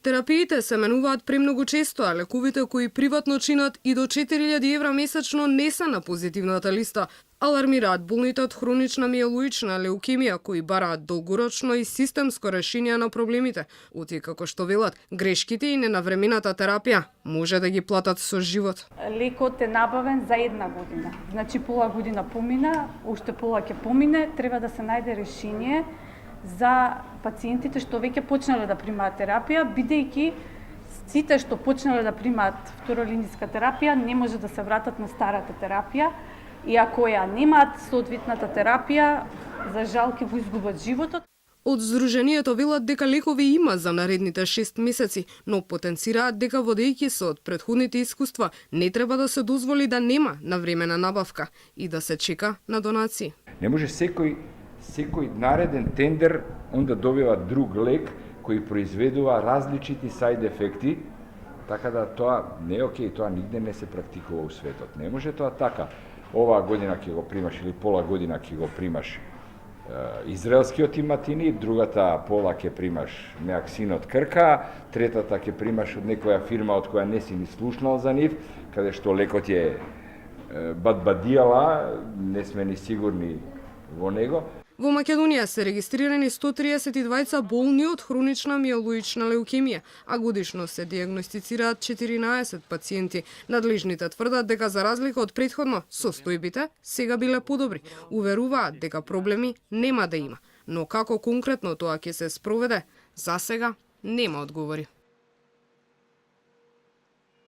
Терапиите се менуваат премногу често, а лековите кои приватно чинат и до 4000 евра месечно не се на позитивната листа. Алармираат болните од хронична миелоична леукемија кои бараат долгорочно и системско решение на проблемите. Оти како што велат, грешките и ненавремената терапија може да ги платат со живот. Лекот е набавен за 1 година. Значи пола година помина, уште пола ќе помине, треба да се најде решение за пациентите што веќе почнале да примаат терапија, бидејќи сите што почнале да примаат второлиниска терапија не може да се вратат на старата терапија. И ако ја немаат соодветната терапија, за жал ќе го изгубат животот. Од Сдруженијето велат дека лекови има за наредните 6 месеци, но потенцираат дека водејќи се од претходните искуства, не треба да се дозволи да нема навремена набавка и да се чека на донации. Не може секој нареден тендер онда добива друг лек кој произведува различити сајд ефекти, така да тоа не е окей, тоа нигде не се практикува у светот. Не може тоа така. Оваа година ќе го примаш или пола година ќе го примаш израелскиот иматини, другата пола ќе примаш меаксин од Крка, третата ќе примаш од некоја фирма од која не си ни слушнал за нив, каде што лекот е бадбадијала, не сме ни сигурни во него. Во Македонија се регистрирани 132 болни од хронична миелоична леукемија, а годишно се дијагностицираат 14 пациенти. Надлежните тврдат дека за разлика од претходно, состојбите сега биле подобри. Уверуваат дека проблеми нема да има, но како конкретно тоа ќе се спроведе, засега нема одговори.